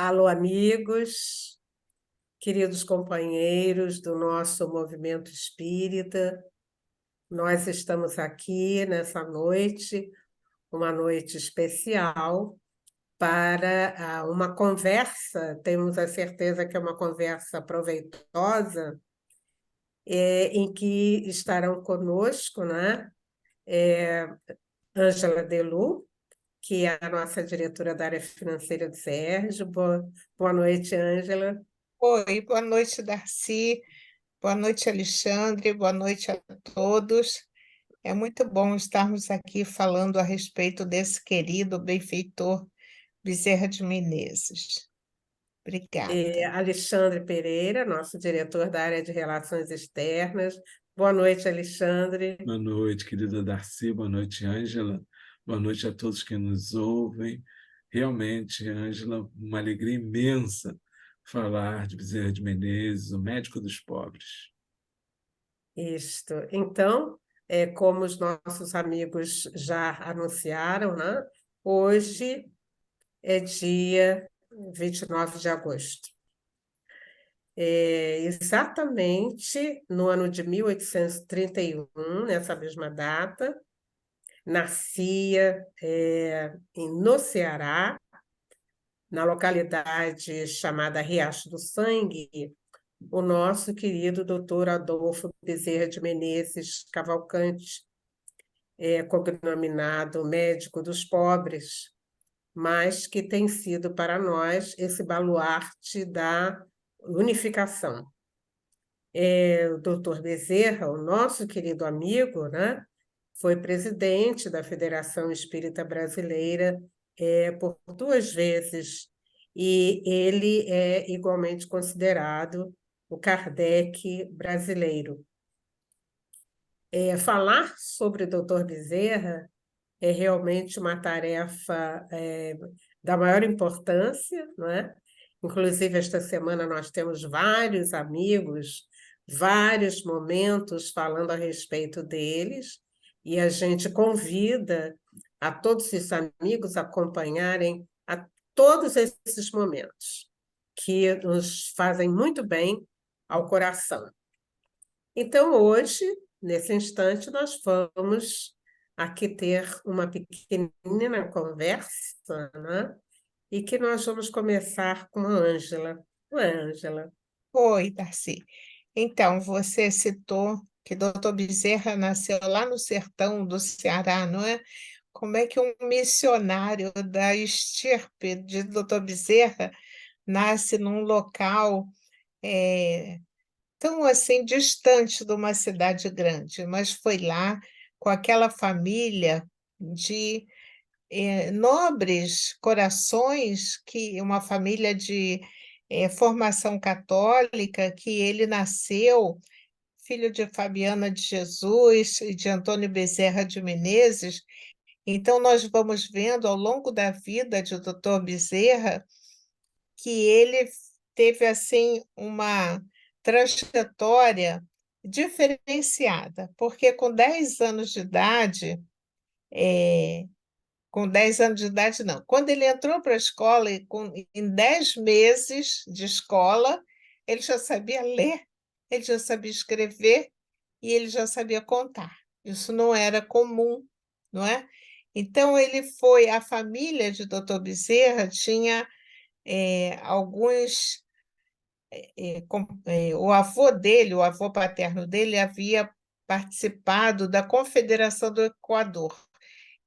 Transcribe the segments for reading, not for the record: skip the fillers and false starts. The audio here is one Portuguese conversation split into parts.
Alô, amigos, queridos companheiros do nosso movimento espírita. Nós estamos aqui nessa noite, uma noite especial, para uma conversa, temos a certeza que é uma conversa proveitosa, em que estarão conosco, né? Ângela Delu, que é a nossa diretora da área financeira do SERJ. Boa noite, Ângela. Oi, boa noite, Darcy. Boa noite, Alexandre. Boa noite a todos. É muito bom estarmos aqui falando a respeito desse querido benfeitor Bezerra de Menezes. Obrigada. Alexandre Pereira, nosso diretor da área de Relações Externas. Boa noite, Alexandre. Boa noite, querida Darcy, boa noite, Ângela, boa noite a todos que nos ouvem. Realmente, Ângela, uma alegria imensa falar de Bezerra de Menezes, o médico dos pobres. Isto. Então, como os nossos amigos já anunciaram, né? Hoje é dia 29 de agosto. Exatamente no ano de 1831, nessa mesma data, nascia no Ceará, na localidade chamada Riacho do Sangue, o nosso querido doutor Adolfo Bezerra de Menezes Cavalcante, cognominado médico dos pobres, mas que tem sido para nós esse baluarte da unificação. O doutor Bezerra, o nosso querido amigo, né, foi presidente da Federação Espírita Brasileira por 2 vezes, e ele é igualmente considerado o Kardec brasileiro. Falar sobre o doutor Bezerra é realmente uma tarefa da maior importância, não é? Inclusive, esta semana nós temos vários amigos, vários momentos falando a respeito deles, e a gente convida a todos esses amigos a acompanharem a todos esses momentos, que nos fazem muito bem ao coração. Então, hoje, nesse instante, nós vamos aqui ter uma pequenina conversa, né? E que nós vamos começar com a Ângela. Não é, Ângela? Oi, Darcy. Então, você citou que Dr. Bezerra nasceu lá no sertão do Ceará, não é? Como é que um missionário da estirpe de Dr. Bezerra nasce num local tão assim distante de uma cidade grande, mas foi lá com aquela família de nobres corações, que uma família de formação católica, que ele nasceu, filho de Fabiana de Jesus e de Antônio Bezerra de Menezes. Então, nós vamos vendo ao longo da vida de Dr. Bezerra que ele teve assim uma trajetória diferenciada, porque com 10 anos de idade não, quando ele entrou para a escola, em 10 meses de escola, ele já sabia ler, ele já sabia escrever e ele já sabia contar. Isso não era comum, não é? Então, a família de Dr. Bezerra tinha alguns o avô dele, o avô paterno dele, havia participado da Confederação do Equador,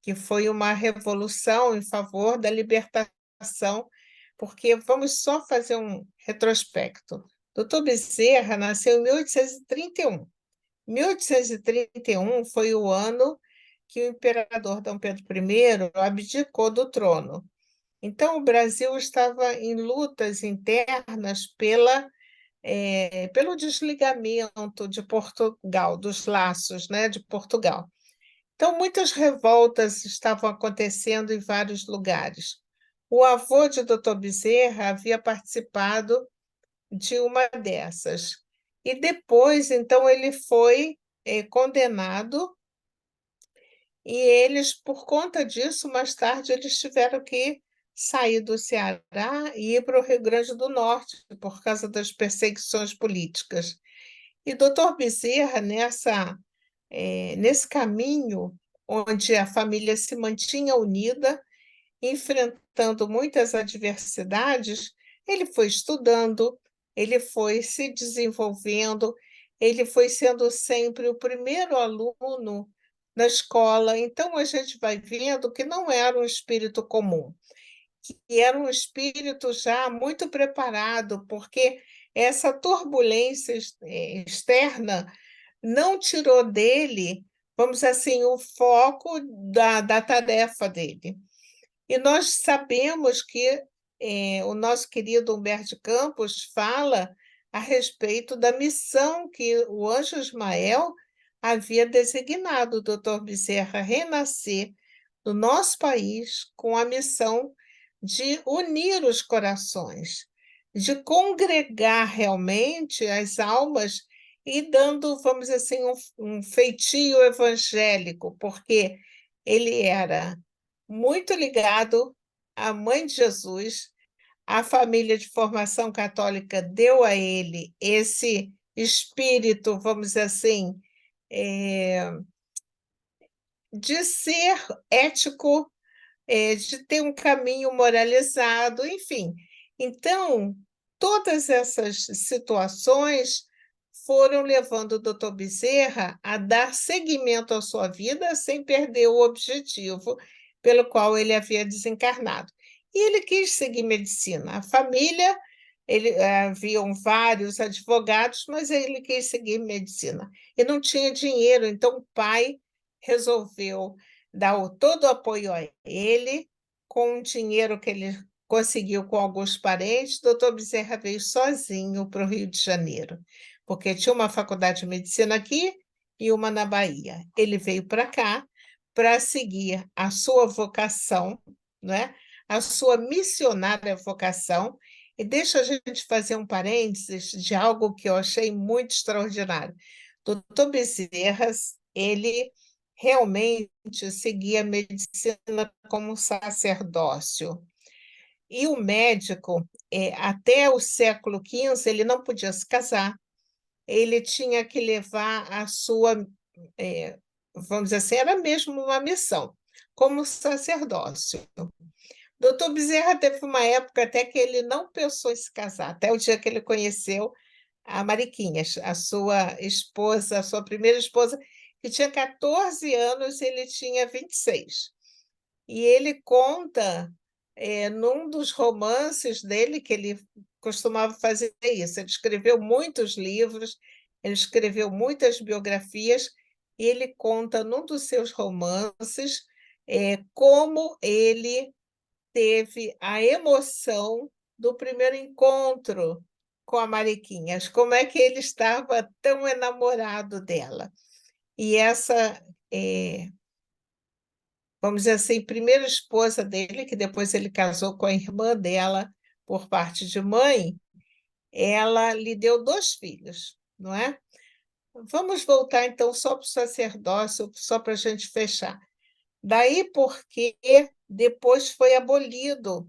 que foi uma revolução em favor da libertação, porque vamos só fazer um retrospecto. Doutor Bezerra nasceu em 1831. 1831 foi o ano que o imperador Dom Pedro I abdicou do trono. Então, o Brasil estava em lutas internas pelo desligamento de Portugal, dos laços, né, de Portugal. Então, muitas revoltas estavam acontecendo em vários lugares. O avô de Dr. Bezerra havia participado de uma dessas. E depois, então, ele foi condenado, e eles, por conta disso, mais tarde, eles tiveram que sair do Ceará e ir para o Rio Grande do Norte, por causa das perseguições políticas. E doutor Bezerra, nesse caminho, onde a família se mantinha unida, enfrentando muitas adversidades, ele foi estudando, ele foi se desenvolvendo, ele foi sendo sempre o primeiro aluno na escola. Então, a gente vai vendo que não era um espírito comum, que era um espírito já muito preparado, porque essa turbulência externa não tirou dele, vamos dizer assim, o foco da tarefa dele. E nós sabemos que o nosso querido Humberto de Campos fala a respeito da missão que o anjo Ismael havia designado o doutor Bezerra renascer no nosso país com a missão de unir os corações, de congregar realmente as almas e dando, vamos dizer assim, um feitio evangélico, porque ele era muito ligado à Mãe de Jesus. A família de formação católica deu a ele esse espírito, vamos dizer assim, de ser ético, de ter um caminho moralizado, enfim. Então, todas essas situações foram levando o doutor Bezerra a dar seguimento à sua vida sem perder o objetivo pelo qual ele havia desencarnado. E ele quis seguir medicina. A família, haviam vários advogados, mas ele quis seguir medicina. E não tinha dinheiro, então o pai resolveu dar todo o apoio a ele, com o dinheiro que ele conseguiu com alguns parentes. O doutor Bezerra veio sozinho para o Rio de Janeiro, porque tinha uma faculdade de medicina aqui e uma na Bahia. Ele veio para cá para seguir a sua vocação, né? A sua missionária vocação. E deixa a gente fazer um parênteses de algo que eu achei muito extraordinário. Doutor Bezerra, ele realmente seguia a medicina como um sacerdócio. E o médico, até o século XV, ele não podia se casar, ele tinha que levar a sua, vamos dizer assim, era mesmo uma missão, como sacerdócio. Doutor Bezerra teve uma época até que ele não pensou em se casar, até o dia que ele conheceu a Mariquinhas, a sua esposa, a sua primeira esposa, que tinha 14 anos, ele tinha 26. E ele conta, num dos romances dele, que ele costumava fazer isso. Ele escreveu muitos livros, ele escreveu muitas biografias, e ele conta num dos seus romances como ele teve a emoção do primeiro encontro com a Mariquinhas, como é que ele estava tão enamorado dela. E essa, vamos dizer assim, primeira esposa dele, que depois ele casou com a irmã dela por parte de mãe, ela lhe deu 2 filhos, não é? Vamos voltar, então, só para o sacerdócio, só para a gente fechar. Daí porque depois foi abolido,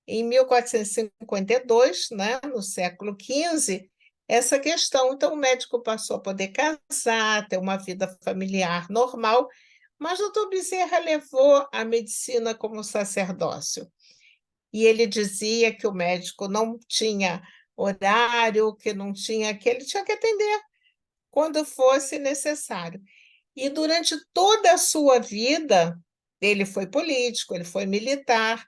em 1452, né, no século XV, essa questão. Então, o médico passou a poder casar, ter uma vida familiar normal, mas o doutor Bezerra levou a medicina como sacerdócio. E ele dizia que o médico não tinha horário, que não tinha, que ele tinha que atender quando fosse necessário. E durante toda a sua vida, ele foi político, ele foi militar,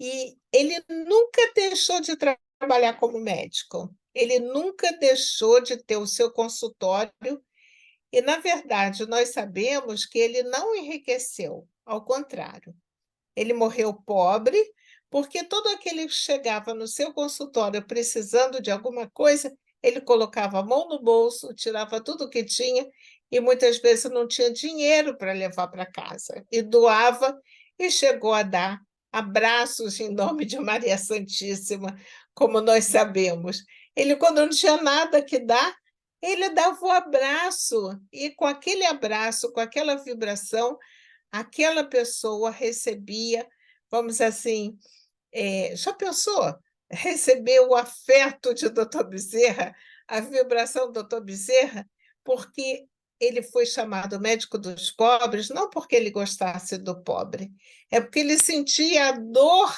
e ele nunca deixou de trabalhar como médico, ele nunca deixou de ter o seu consultório, e, na verdade, nós sabemos que ele não enriqueceu, ao contrário. Ele morreu pobre, porque todo aquele que chegava no seu consultório precisando de alguma coisa, ele colocava a mão no bolso, tirava tudo o que tinha, e muitas vezes não tinha dinheiro para levar para casa, e doava, e chegou a dar abraços em nome de Maria Santíssima, como nós sabemos. Ele, quando não tinha nada que dar, ele dava o abraço, e com aquele abraço, com aquela vibração, aquela pessoa recebia, vamos dizer assim, Já pensou? Receber o afeto de Dr. Bezerra, a vibração do Dr. Bezerra, porque ele foi chamado médico dos pobres, não porque ele gostasse do pobre, é porque ele sentia a dor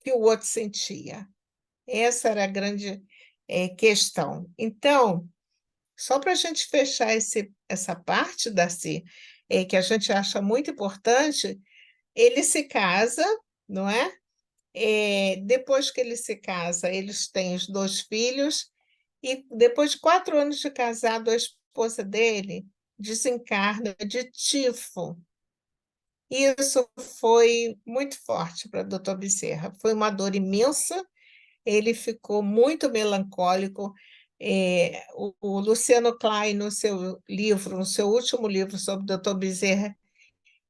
que o outro sentia. Essa era a grande questão. Então, só para a gente fechar essa parte, Darcy, que a gente acha muito importante, ele se casa, não é? Depois que ele se casa, eles têm os 2 filhos, e depois de 4 anos de casado, a esposa dele desencarna de tifo. Isso foi muito forte para o Dr. Bezerra. Foi uma dor imensa, ele ficou muito melancólico. O Luciano Klein, no seu livro, no seu último livro sobre o Dr. Bezerra,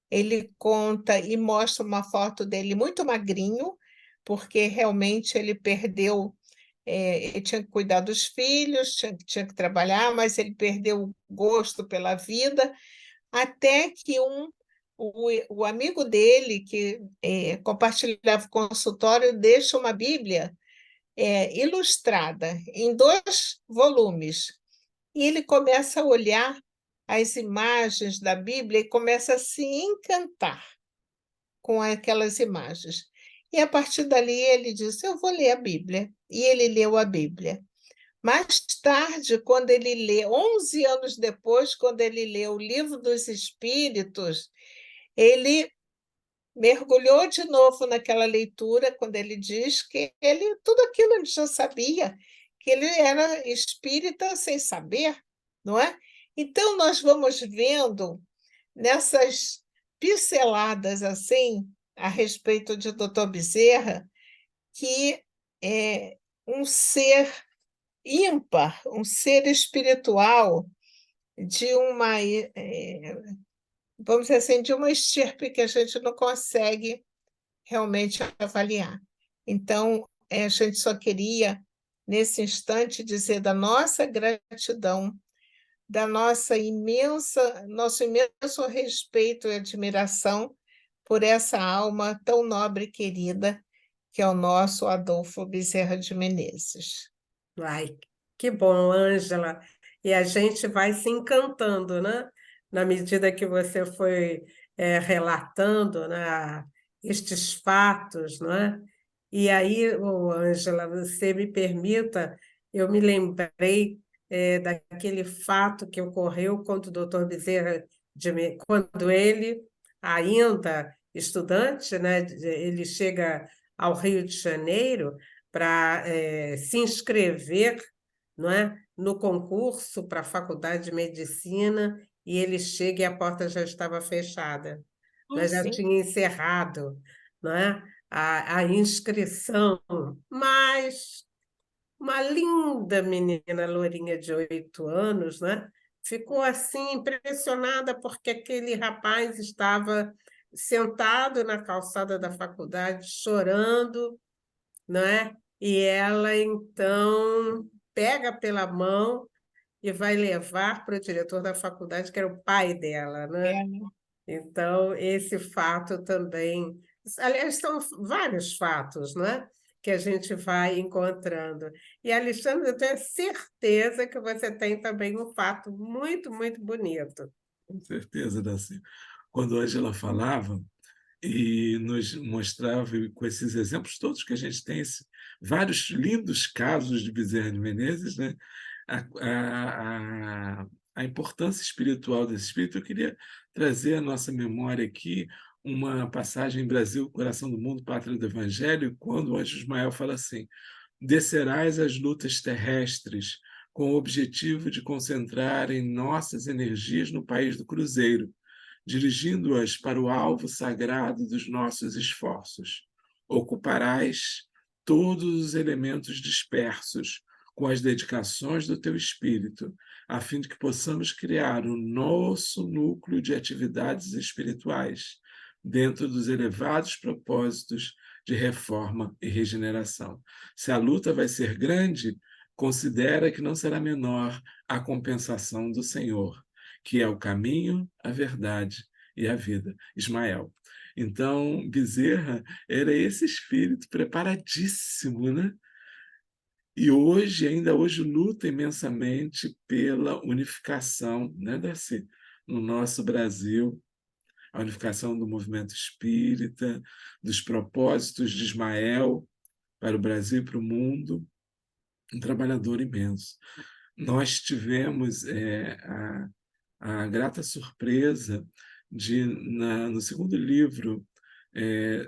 ele conta e mostra uma foto dele muito magrinho, porque realmente ele perdeu, ele tinha que cuidar dos filhos, tinha que trabalhar, mas ele perdeu o gosto pela vida, até que o amigo dele, que compartilhava o consultório, deixa uma Bíblia ilustrada em 2 volumes. E ele começa a olhar as imagens da Bíblia e começa a se encantar com aquelas imagens. E a partir dali ele disse: eu vou ler a Bíblia. E ele leu a Bíblia. Mais tarde, quando ele lê, 11 anos depois, quando ele lê o Livro dos Espíritos, ele mergulhou de novo naquela leitura, quando ele diz que tudo aquilo ele já sabia, que ele era espírita sem saber, não é? Então, nós vamos vendo nessas pinceladas assim a respeito de Dr. Bezerra, que é um ser ímpar, um ser espiritual de uma, vamos dizer assim, de uma estirpe que a gente não consegue realmente avaliar. Então, a gente só queria, nesse instante, dizer da nossa gratidão, da nosso imenso respeito e admiração por essa alma tão nobre e querida, que é o nosso Adolfo Bezerra de Menezes. Ai, que bom, Ângela. E a gente vai se encantando, né? Na medida que você foi relatando, né, estes fatos, né? E aí, Ângela, você me permita, eu me lembrei daquele fato que ocorreu quando o doutor Bezerra, quando ele, ainda estudante, né, ele chega ao Rio de Janeiro para se inscrever, não é, no concurso para a Faculdade de Medicina, e ele chega e a porta já estava fechada, né, já Sim. tinha encerrado, não é, a inscrição, mas uma linda menina lourinha de 8 anos, né, ficou assim impressionada porque aquele rapaz estava sentado na calçada da faculdade chorando, não é? E ela, então, pega pela mão e vai levar para o diretor da faculdade, que era o pai dela, né? Né? Então, esse fato também... Aliás, são vários fatos, né? Que a gente vai encontrando. E, Alexandre, eu tenho certeza que você tem também um fato muito, muito bonito. Com certeza, Daci. Quando a Ângela falava, e nos mostrava, e com esses exemplos todos que a gente tem, vários lindos casos de Bezerra de Menezes, né? a, a importância espiritual desse espírito. Eu queria trazer à nossa memória aqui uma passagem em Brasil, Coração do Mundo, Pátria do Evangelho, quando o anjo Ismael fala assim: descerás as lutas terrestres com o objetivo de concentrar em nossas energias no país do Cruzeiro, dirigindo-as para o alvo sagrado dos nossos esforços. Ocuparás todos os elementos dispersos com as dedicações do teu espírito, a fim de que possamos criar o nosso núcleo de atividades espirituais dentro dos elevados propósitos de reforma e regeneração. Se a luta vai ser grande, considera que não será menor a compensação do Senhor, que é o caminho, a verdade e a vida, Ismael. Então, Bezerra era esse espírito preparadíssimo, né? E hoje, ainda hoje, luta imensamente pela unificação, né, Darcy? No nosso Brasil, a unificação do movimento espírita, dos propósitos de Ismael para o Brasil e para o mundo, um trabalhador imenso. Nós tivemos a grata surpresa de, no segundo livro,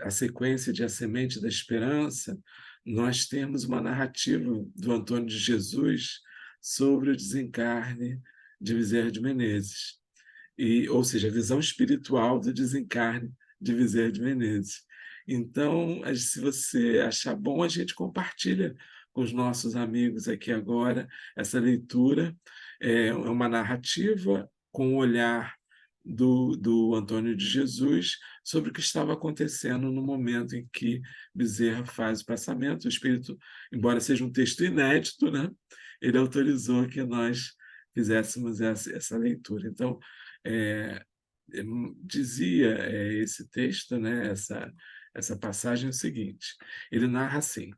a sequência de A Semente da Esperança, nós temos uma narrativa do Antônio de Jesus sobre o desencarne de Bezerra de Menezes, ou seja, a visão espiritual do desencarne de Bezerra de Menezes. Então, se você achar bom, a gente compartilha com os nossos amigos aqui agora essa leitura. É uma narrativa com o olhar do Antônio de Jesus sobre o que estava acontecendo no momento em que Bezerra faz o passamento. O Espírito, embora seja um texto inédito, né, ele autorizou que nós fizéssemos essa leitura. Então, é, dizia esse texto, né, essa passagem, o seguinte: ele narra assim: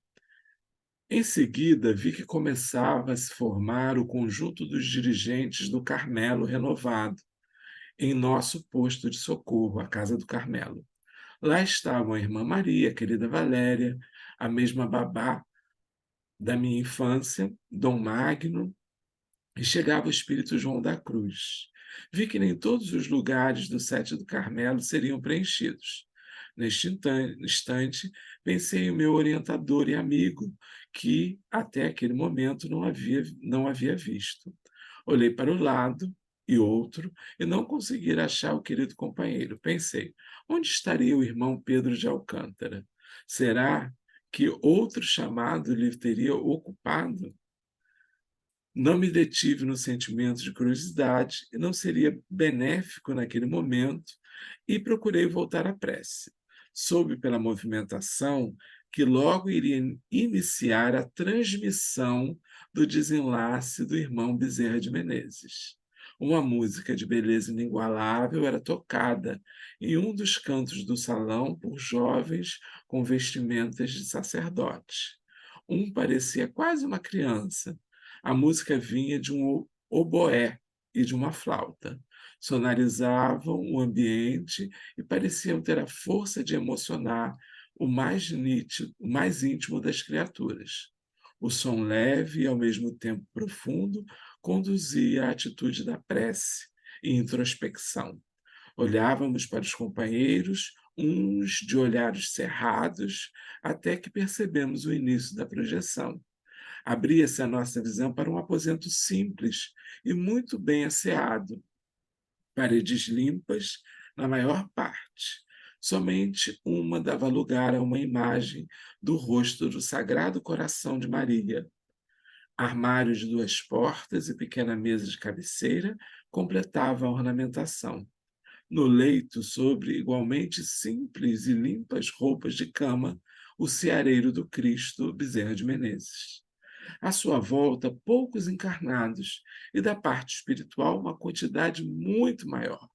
em seguida, vi que começava a se formar o conjunto dos dirigentes do Carmelo renovado, em nosso posto de socorro, a Casa do Carmelo. Lá estavam a irmã Maria, a querida Valéria, a mesma babá da minha infância, Dom Magno, e chegava o espírito João da Cruz. Vi que nem todos os lugares do Sete do Carmelo seriam preenchidos. Neste instante, pensei em meu orientador e amigo, que até aquele momento não havia visto. Olhei para o lado e outro e não consegui achar o querido companheiro. Pensei, onde estaria o irmão Pedro de Alcântara? Será que outro chamado lhe teria ocupado? Não me detive no sentimento de curiosidade e não seria benéfico naquele momento e procurei voltar à prece. Soube pela movimentação que logo iria iniciar a transmissão do desenlace do irmão Bezerra de Menezes. Uma música de beleza inigualável era tocada em um dos cantos do salão por jovens com vestimentas de sacerdotes. Um parecia quase uma criança. A música vinha de um oboé e de uma flauta. Sonorizavam o ambiente e pareciam ter a força de emocionar o mais nítido, o mais íntimo das criaturas. O som leve e ao mesmo tempo profundo conduzia à atitude da prece e introspecção. Olhávamos para os companheiros, uns de olhares cerrados, até que percebemos o início da projeção. Abria-se a nossa visão para um aposento simples e muito bem asseado, paredes limpas na maior parte. Somente uma dava lugar a uma imagem do rosto do Sagrado Coração de Maria. Armários de 2 portas e pequena mesa de cabeceira completavam a ornamentação. No leito, sobre igualmente simples e limpas roupas de cama, o seareiro do Cristo, Bezerra de Menezes. À sua volta, poucos encarnados, e da parte espiritual, uma quantidade muito maior.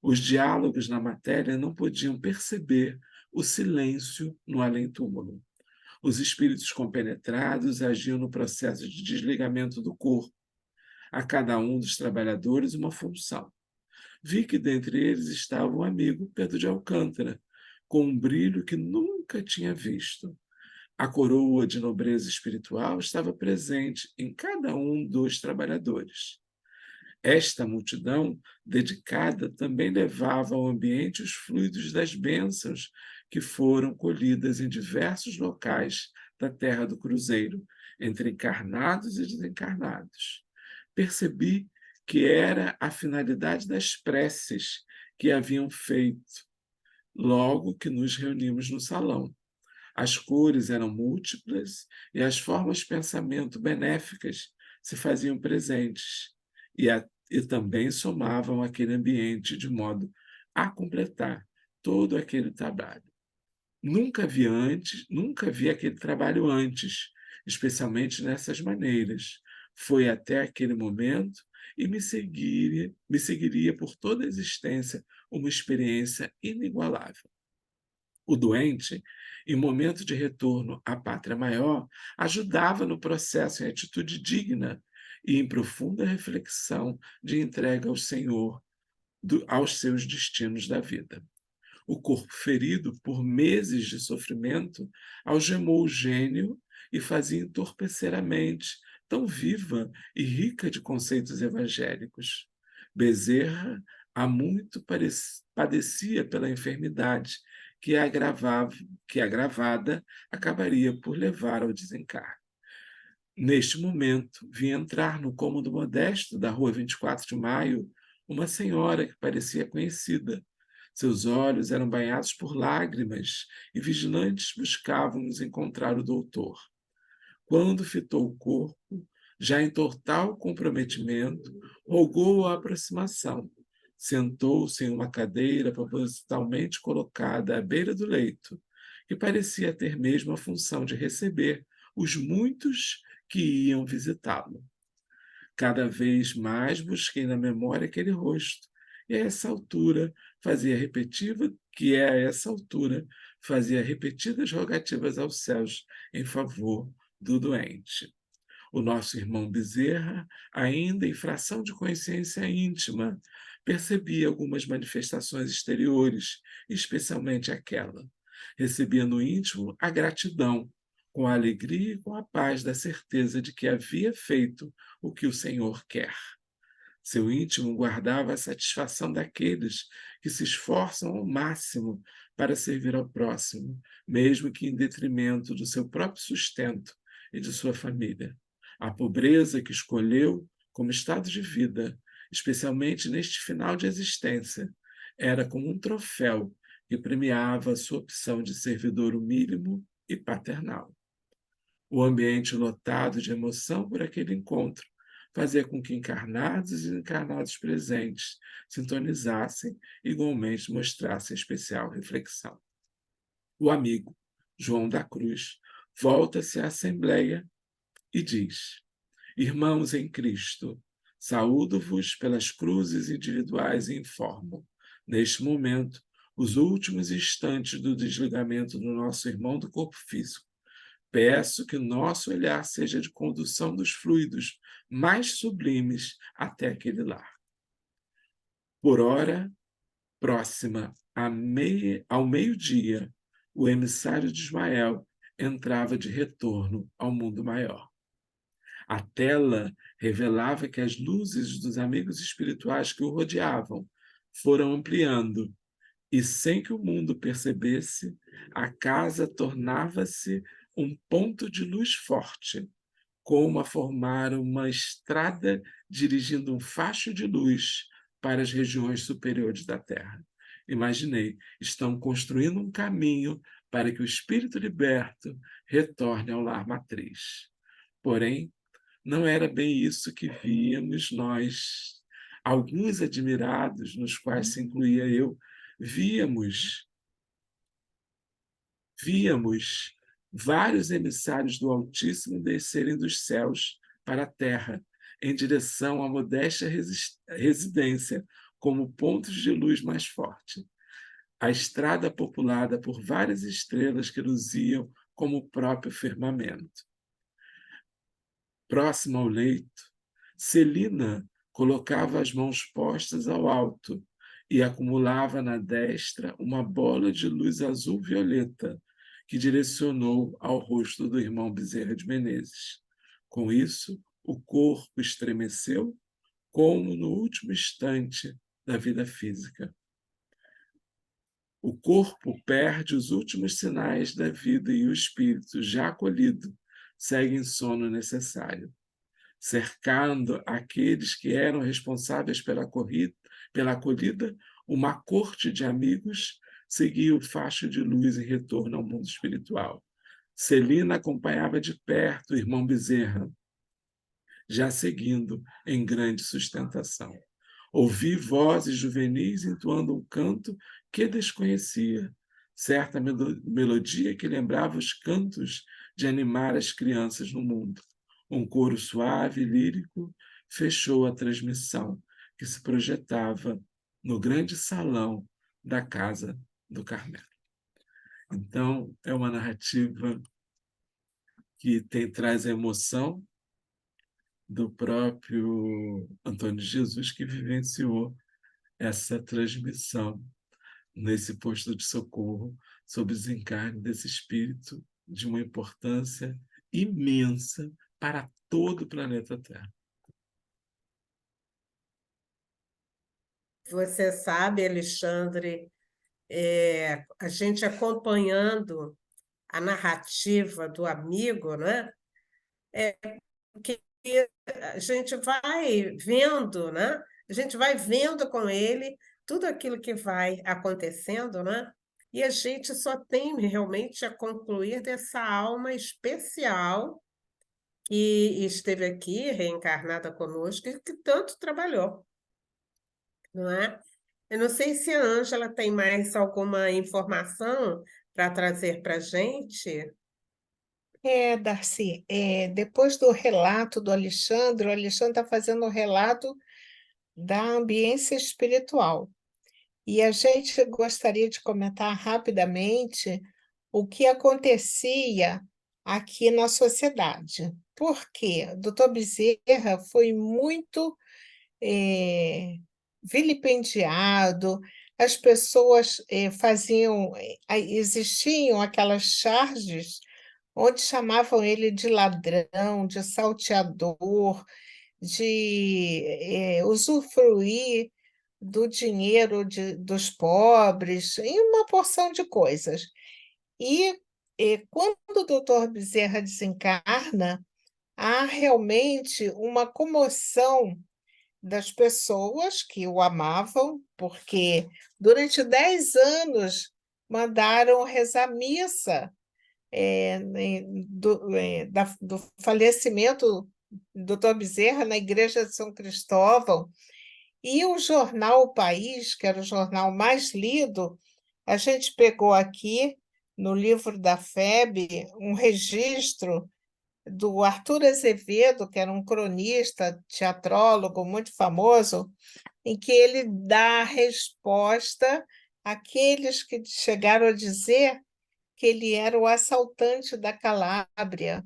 Os diálogos na matéria não podiam perceber o silêncio no além-túmulo. Os espíritos compenetrados agiam no processo de desligamento do corpo. A cada um dos trabalhadores uma função. Vi que dentre eles estava o amigo Pedro de Alcântara, com um brilho que nunca tinha visto. A coroa de nobreza espiritual estava presente em cada um dos trabalhadores. Esta multidão dedicada também levava ao ambiente os fluidos das bênçãos que foram colhidas em diversos locais da terra do cruzeiro, entre encarnados e desencarnados. Percebi que era a finalidade das preces que haviam feito, logo que nos reunimos no salão. As cores eram múltiplas e as formas de pensamento benéficas se faziam presentes e também somavam aquele ambiente de modo a completar todo aquele trabalho. Nunca vi aquele trabalho antes, especialmente nessas maneiras. Foi até aquele momento e me seguiria por toda a existência uma experiência inigualável. O doente, em momento de retorno à pátria maior, ajudava no processo em atitude digna e em profunda reflexão de entrega ao Senhor, aos seus destinos da vida. O corpo ferido por meses de sofrimento algemou o gênio e fazia entorpecer a mente, tão viva e rica de conceitos evangélicos. Bezerra há muito padecia pela enfermidade que agravada acabaria por levar ao desencarne. Neste momento, vi entrar no cômodo modesto da rua 24 de Maio uma senhora que parecia conhecida. Seus olhos eram banhados por lágrimas e vigilantes buscavam nos encontrar o doutor. Quando fitou o corpo, já em total comprometimento, rogou a aproximação. Sentou-se em uma cadeira propositalmente colocada à beira do leito, que parecia ter mesmo a função de receber os muitos que iam visitá-lo. Cada vez mais busquei na memória aquele rosto, e a essa altura fazia repetidas rogativas aos céus em favor do doente. O nosso irmão Bezerra, ainda em fração de consciência íntima, percebia algumas manifestações exteriores, especialmente aquela. Recebia no íntimo a gratidão, com a alegria e com a paz da certeza de que havia feito o que o Senhor quer. Seu íntimo guardava a satisfação daqueles que se esforçam ao máximo para servir ao próximo, mesmo que em detrimento do seu próprio sustento e de sua família. A pobreza que escolheu como estado de vida, especialmente neste final de existência, era como um troféu que premiava a sua opção de servidor humílimo e paternal. O ambiente lotado de emoção por aquele encontro fazia com que encarnados e desencarnados presentes sintonizassem e igualmente mostrassem especial reflexão. O amigo, João da Cruz, volta-se à Assembleia e diz: Irmãos em Cristo, saúdo-vos pelas cruzes individuais e informo, neste momento, os últimos instantes do desligamento do nosso irmão do corpo físico. Peço que o nosso olhar seja de condução dos fluidos mais sublimes até aquele lar. Por hora próxima ao meio-dia, o emissário de Ismael entrava de retorno ao mundo maior. A tela revelava que as luzes dos amigos espirituais que o rodeavam foram ampliando, e sem que o mundo percebesse, a casa tornava-se um ponto de luz forte, como a formar uma estrada dirigindo um facho de luz para as regiões superiores da Terra. Imaginei, estão construindo um caminho para que o espírito liberto retorne ao lar matriz. Porém, não era bem isso que víamos nós, alguns admirados, nos quais se incluía eu, víamos vários emissários do Altíssimo descerem dos céus para a terra, em direção à modesta residência, como pontos de luz mais forte. A estrada populada por várias estrelas que luziam como o próprio firmamento. Próximo ao leito, Celina colocava as mãos postas ao alto e acumulava na destra uma bola de luz azul-violeta, que direcionou ao rosto do irmão Bezerra de Menezes. Com isso, o corpo estremeceu, como no último instante da vida física. O corpo perde os últimos sinais da vida e o espírito, já acolhido, segue em sono necessário. Cercando aqueles que eram responsáveis pela acolhida, uma corte de amigos seguia o facho de luz em retorno ao mundo espiritual. Celina acompanhava de perto o irmão Bezerra, já seguindo em grande sustentação. Ouvi vozes juvenis entoando um canto que desconhecia, certa melodia que lembrava os cantos de animar as crianças no mundo. Um coro suave e lírico fechou a transmissão que se projetava no grande salão da Casa do Carmelo. Então, é uma narrativa que traz a emoção do próprio Antônio de Jesus, que vivenciou essa transmissão nesse posto de socorro, sob o desencarne desse espírito de uma importância imensa para todo o planeta Terra. Você sabe, Alexandre, a gente acompanhando a narrativa do amigo, né? Que a gente vai vendo, né? A gente vai vendo com ele tudo aquilo que vai acontecendo, né? E a gente só tem realmente a concluir dessa alma especial que esteve aqui, reencarnada conosco, e que tanto trabalhou, não é? Eu não sei se a Ângela tem mais alguma informação para trazer para a gente. Darcy, depois do relato do Alexandre, o Alexandre está fazendo o relato da ambiência espiritual. E a gente gostaria de comentar rapidamente o que acontecia aqui na sociedade. Por quê? O doutor Bezerra foi muito vilipendiado, as pessoas existiam aquelas charges onde chamavam ele de ladrão, de salteador, de usufruir do dinheiro dos pobres, e uma porção de coisas. E quando o doutor Bezerra desencarna, há realmente uma comoção das pessoas que o amavam, porque durante 10 anos mandaram rezar missa do falecimento do Dr. Bezerra na igreja de São Cristóvão. E o jornal O País, que era o jornal mais lido, a gente pegou aqui, no livro da FEB, um registro do Arthur Azevedo, que era um cronista, teatrólogo muito famoso, em que ele dá a resposta àqueles que chegaram a dizer que ele era o assaltante da Calábria,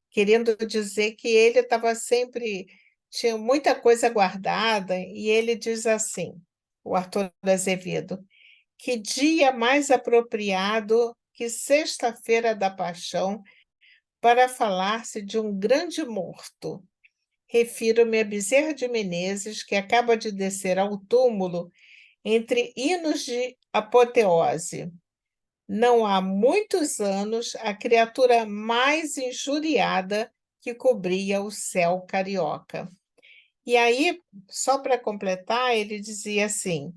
querendo dizer que ele estava sempre, tinha muita coisa guardada, e ele diz assim, o Arthur Azevedo: que dia mais apropriado que Sexta-feira da Paixão para falar-se de um grande morto. Refiro-me a Bezerra de Menezes, que acaba de descer ao túmulo entre hinos de apoteose. Não há muitos anos, a criatura mais injuriada que cobria o céu carioca. E aí, só para completar, ele dizia assim: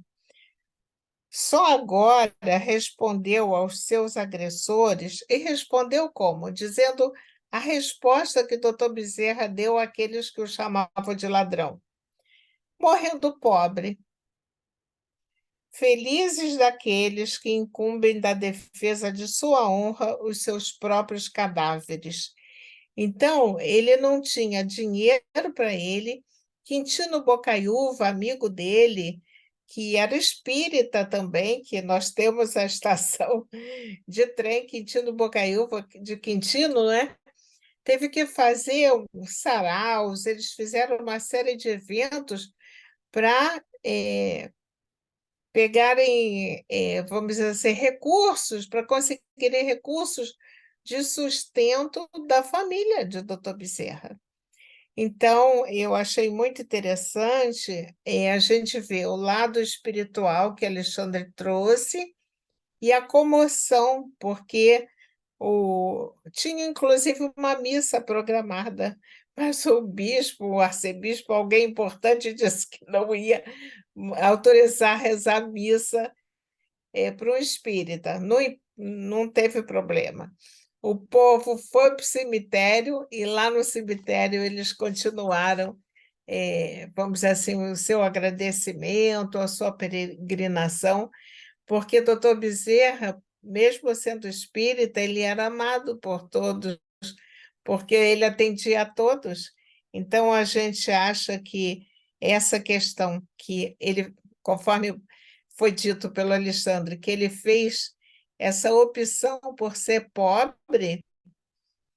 só agora respondeu aos seus agressores, e respondeu como? Dizendo a resposta que o doutor Bezerra deu àqueles que o chamavam de ladrão. Morrendo pobre. Felizes daqueles que incumbem da defesa de sua honra os seus próprios cadáveres. Então, ele não tinha dinheiro para ele. Quintino Bocaiúva, amigo dele, que era espírita também, que nós temos a estação de trem Quintino Bocaiúva, de Quintino, né? Teve que fazer saraus, eles fizeram uma série de eventos para pegarem, vamos dizer assim, recursos, para conseguirem recursos de sustento da família de Dr. Bezerra. Então, eu achei muito interessante a gente ver o lado espiritual que Alexandre trouxe e a comoção, porque tinha inclusive uma missa programada, mas o bispo, o arcebispo, alguém importante disse que não ia autorizar rezar a missa para um espírita. Não teve problema. O povo foi para o cemitério e lá no cemitério eles continuaram, vamos dizer assim, o seu agradecimento, a sua peregrinação, porque doutor Bezerra, mesmo sendo espírita, ele era amado por todos, porque ele atendia a todos. Então, a gente acha que essa questão que ele, conforme foi dito pelo Alexandre, que ele fez essa opção por ser pobre,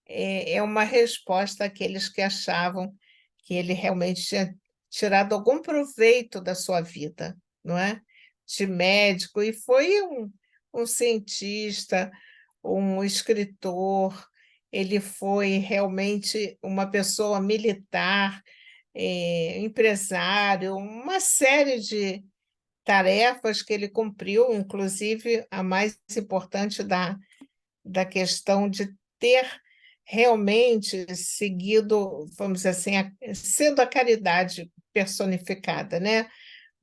é uma resposta àqueles que achavam que ele realmente tinha tirado algum proveito da sua vida, não é? De médico, e foi um cientista, um escritor, ele foi realmente uma pessoa militar, empresário, uma série de tarefas que ele cumpriu, inclusive a mais importante da questão de ter realmente seguido, vamos dizer assim, sendo a caridade personificada, né?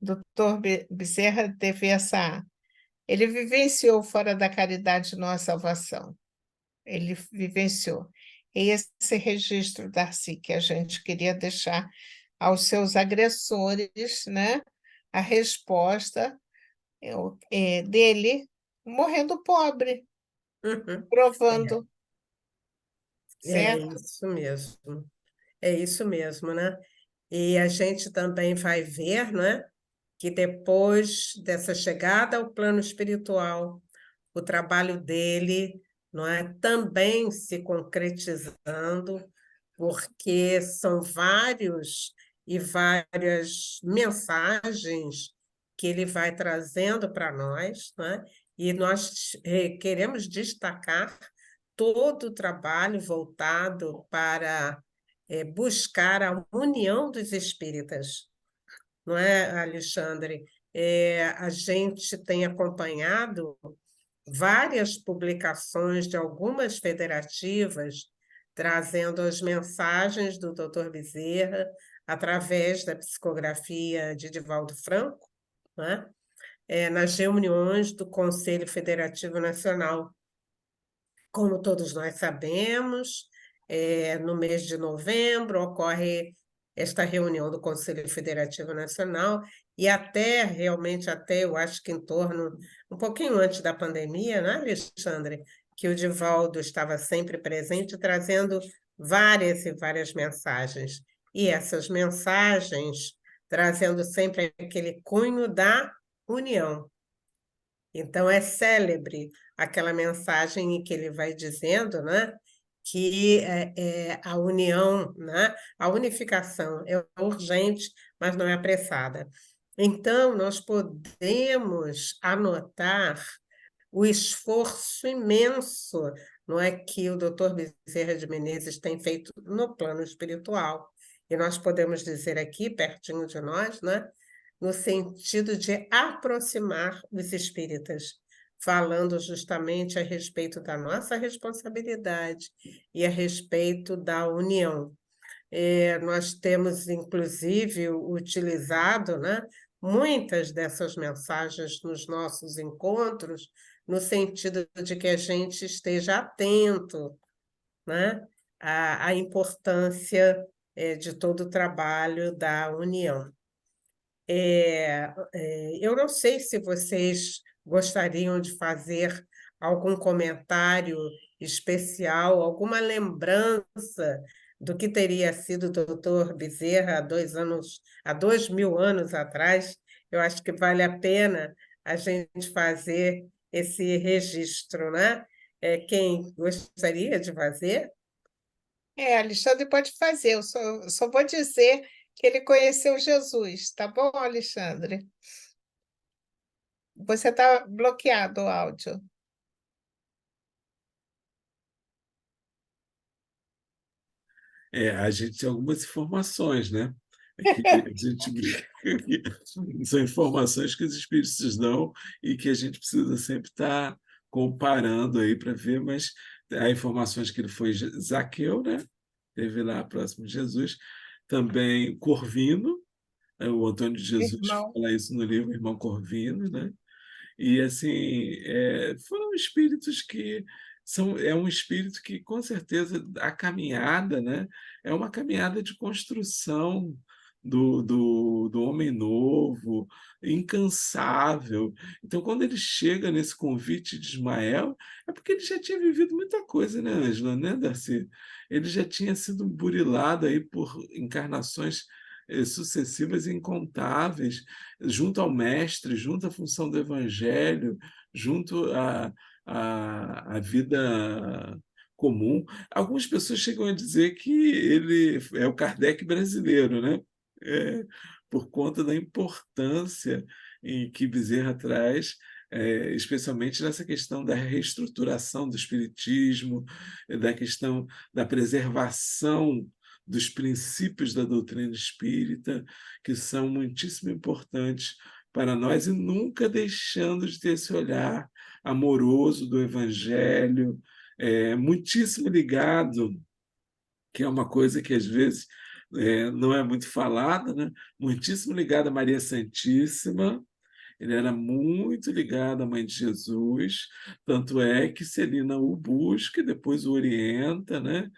Doutor Bezerra teve essa. Ele vivenciou fora da caridade não a salvação. Ele vivenciou. E esse registro, Darcy, que a gente queria deixar aos seus agressores, né? A resposta dele morrendo pobre, Uhum. provando, É certo? isso mesmo. É isso mesmo, né? E a gente também vai ver, né, que depois dessa chegada ao plano espiritual, o trabalho dele, não é, também se concretizando, porque são vários e várias mensagens que ele vai trazendo para nós, né? E nós queremos destacar todo o trabalho voltado para buscar a união dos espíritas, não é, Alexandre? A gente tem acompanhado várias publicações de algumas federativas trazendo as mensagens do Dr. Bezerra através da psicografia de Divaldo Franco, né? Nas reuniões do Conselho Federativo Nacional. Como todos nós sabemos, no mês de novembro ocorre esta reunião do Conselho Federativo Nacional e realmente até, eu acho que em torno, um pouquinho antes da pandemia, né, Alexandre? Que o Divaldo estava sempre presente, trazendo várias e várias mensagens. E essas mensagens trazendo sempre aquele cunho da união. Então, é célebre aquela mensagem em que ele vai dizendo, né, que a união, né, a unificação é urgente, mas não é apressada. Então, nós podemos anotar o esforço imenso, não é, que o Dr. Bezerra de Menezes tem feito no plano espiritual. E nós podemos dizer aqui, pertinho de nós, né, no sentido de aproximar os espíritas, falando justamente a respeito da nossa responsabilidade e a respeito da união. Nós temos, inclusive, utilizado, né, muitas dessas mensagens nos nossos encontros, no sentido de que a gente esteja atento, né, à importância, de todo o trabalho da união. Eu não sei se vocês gostariam de fazer algum comentário especial, alguma lembrança do que teria sido o doutor Bezerra há 2.000 anos atrás. Eu acho que vale a pena a gente fazer esse registro, né? Quem gostaria de fazer? Alexandre pode fazer, eu só vou dizer que ele conheceu Jesus, tá bom, Alexandre? Você está bloqueado o áudio. A gente tem algumas informações, né? Que a gente brinca que são informações que os espíritos dão e que a gente precisa sempre estar comparando aí para ver, mas há informações que ele foi Zaqueu, né? Teve lá próximo de Jesus. Também Corvino, o Antônio de Jesus Irmão, fala isso no livro Irmão Corvino, né? E assim, foram espíritos que é um espírito que, com certeza, a caminhada, né, é uma caminhada de construção do homem novo, incansável. Então, quando ele chega nesse convite de Ismael, é porque ele já tinha vivido muita coisa, né, Ângela, né, Darcy? Ele já tinha sido burilado aí por encarnações sucessivas e incontáveis, junto ao Mestre, junto à função do Evangelho, junto à vida comum. Algumas pessoas chegam a dizer que ele é o Kardec brasileiro, né? É, por conta da importância em que Bezerra traz, especialmente nessa questão da reestruturação do espiritismo, da questão da preservação dos princípios da doutrina espírita, que são muitíssimo importantes para nós, e nunca deixando de ter esse olhar amoroso do Evangelho, muitíssimo ligado, que é uma coisa que às vezes não é muito falada, né? Muitíssimo ligado a Maria Santíssima. Ele era muito ligado à Mãe de Jesus, tanto é que Celina o busca e depois o orienta, né?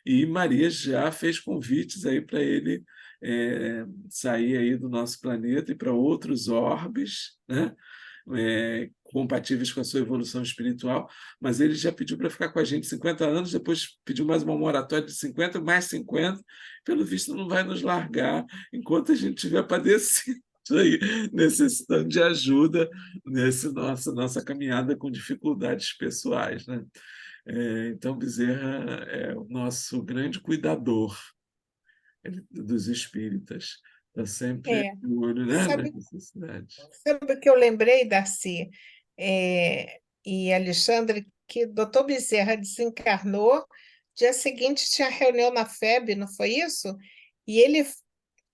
E Maria já fez convites aí para ele sair aí do nosso planeta e para outros orbes, né? Compatíveis com a sua evolução espiritual, mas ele já pediu para ficar com a gente 50 anos, depois pediu mais uma moratória de 50, mais 50, pelo visto não vai nos largar enquanto a gente estiver padecendo aí, necessitando de ajuda nessa nossa caminhada com dificuldades pessoais, né? Então, Bezerra é o nosso grande cuidador dos espíritas. Está sempre É, de olho, né, nas sabe, necessidades. sabe o que eu lembrei, Darcy, e Alexandre, que doutor Bezerra desencarnou, dia seguinte tinha reunião na FEB, não foi isso? E ele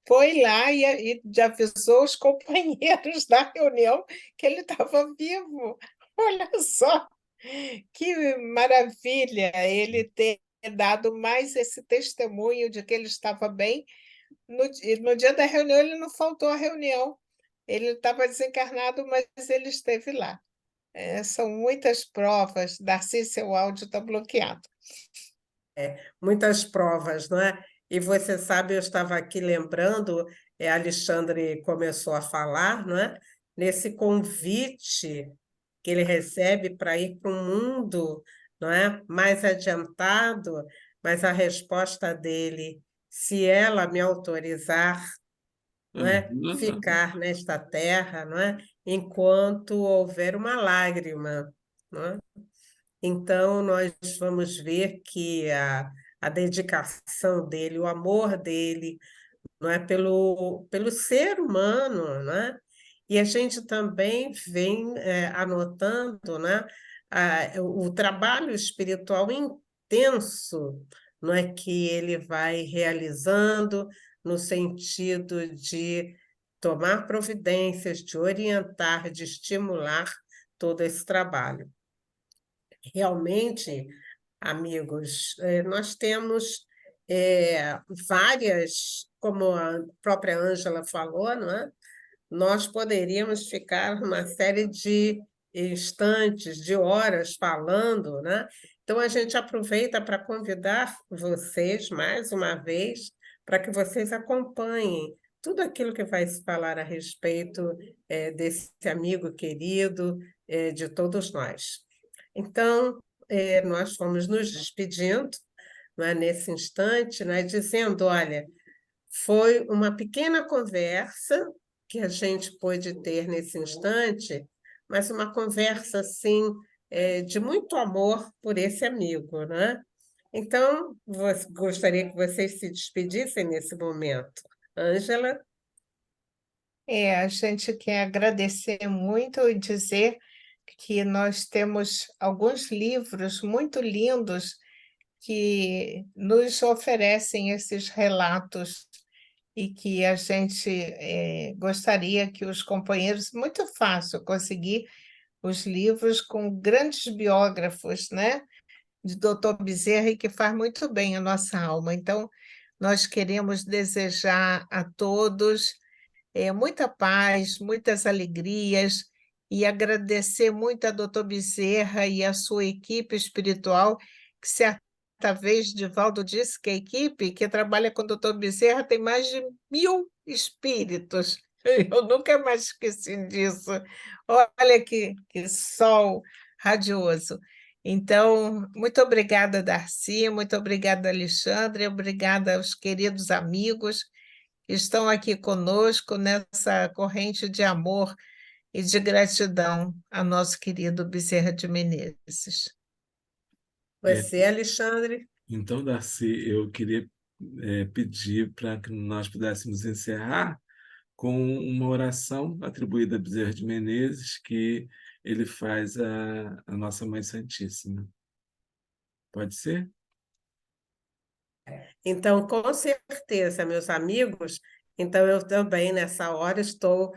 foi lá e já avisou os companheiros da reunião que ele estava vivo. Olha só, que maravilha ele ter dado mais esse testemunho de que ele estava bem. No dia da reunião, ele não faltou à reunião. Ele estava desencarnado, mas ele esteve lá. São muitas provas. Darcy, seu áudio está bloqueado. Muitas provas, não é? E você sabe, eu estava aqui lembrando, Alexandre começou a falar, não é? Nesse convite que ele recebe para ir para um mundo, não é? Mais adiantado, mas a resposta dele, se ela me autorizar, não é? Uhum. Ficar nesta terra, não é? Enquanto houver uma lágrima, não é? Então, nós vamos ver que a dedicação dele, o amor dele, não é pelo ser humano, não é? E a gente também vem anotando, né, o trabalho espiritual intenso, não é, que ele vai realizando no sentido de tomar providências, de orientar, de estimular todo esse trabalho. Realmente, amigos, nós temos várias, como a própria Ângela falou, não é? Nós poderíamos ficar uma série de instantes, de horas falando, né? Então, a gente aproveita para convidar vocês, mais uma vez, para que vocês acompanhem tudo aquilo que vai se falar a respeito desse amigo querido, de todos nós. Então, nós fomos nos despedindo, não é, nesse instante, né, dizendo, olha, foi uma pequena conversa que a gente pôde ter nesse instante, mas uma conversa, assim, de muito amor por esse amigo, né? Então, gostaria que vocês se despedissem nesse momento. Ângela? A gente quer agradecer muito e dizer que nós temos alguns livros muito lindos que nos oferecem esses relatos e que a gente gostaria que os companheiros, muito fácil conseguir os livros com grandes biógrafos, né, de Dr. Bezerra, e que faz muito bem a nossa alma. Então, nós queremos desejar a todos muita paz, muitas alegrias, e agradecer muito a Dr. Bezerra e a sua equipe espiritual, que se certa vez, Divaldo disse que a equipe que trabalha com o Dr. Bezerra tem mais de 1000 espíritos. Eu nunca mais esqueci disso. Olha que sol radioso. Então, muito obrigada, Darcy, muito obrigada, Alexandre, obrigada aos queridos amigos que estão aqui conosco nessa corrente de amor e de gratidão ao nosso querido Bezerra de Menezes. É, Você, Alexandre? então, Darcy, eu queria pedir para que nós pudéssemos encerrar com uma oração atribuída a Bezerra de Menezes, que ele faz à nossa Mãe Santíssima. Pode ser? Então, com certeza, meus amigos, então eu também nessa hora estou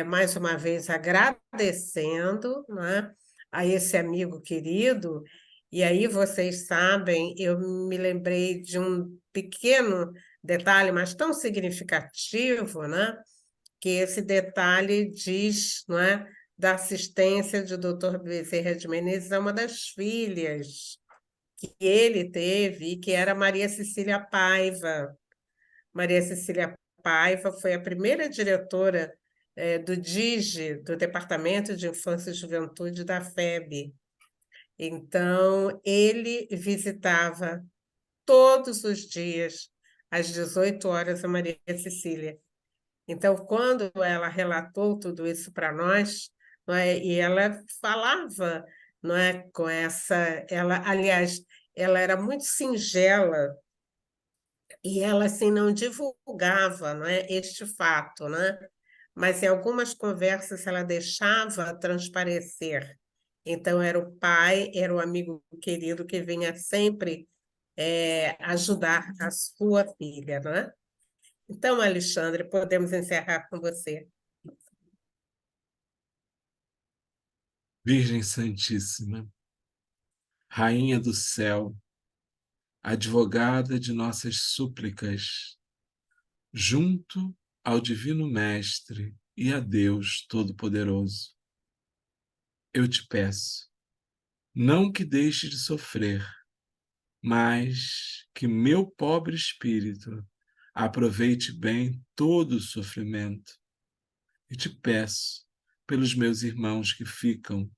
mais uma vez agradecendo, né, a esse amigo querido. E aí vocês sabem, eu me lembrei de um pequeno detalhe, mas tão significativo, né, que esse detalhe diz, não é, da assistência de Dr. Bezerra de Menezes a uma das filhas que ele teve, e que era Maria Cecília Paiva. Maria Cecília Paiva foi a primeira diretora do DIGE, do Departamento de Infância e Juventude da FEB. Então, ele visitava todos os dias, às 18 horas, a Maria Cecília. Então, quando ela relatou tudo isso para nós, não é, e ela falava, não é, com essa, ela, aliás, ela era muito singela e ela assim não divulgava, não é, este fato, né? Mas em algumas conversas ela deixava transparecer. Então era o pai, era o amigo querido que vinha sempre ajudar a sua filha, né? Então, Alexandre, podemos encerrar com você. Virgem Santíssima, Rainha do céu, advogada de nossas súplicas, junto ao Divino Mestre e a Deus Todo-Poderoso, eu te peço, não que deixe de sofrer, mas que meu pobre espírito aproveite bem todo o sofrimento. E te peço, pelos meus irmãos que ficam,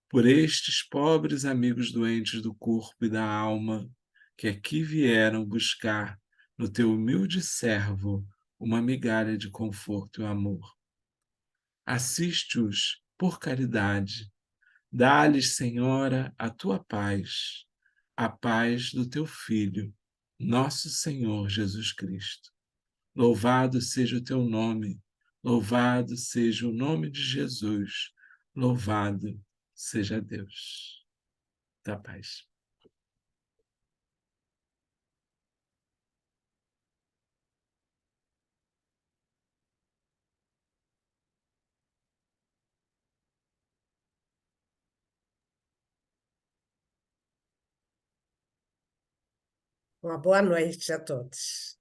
por estes pobres amigos doentes do corpo e da alma, que aqui vieram buscar no teu humilde servo uma migalha de conforto e amor. Assiste-os por caridade. Dá-lhes, Senhora, a tua paz, a paz do teu Filho, nosso Senhor Jesus Cristo. Louvado seja o teu nome, louvado seja o nome de Jesus, louvado seja Deus. Da paz. Uma boa noite a todos.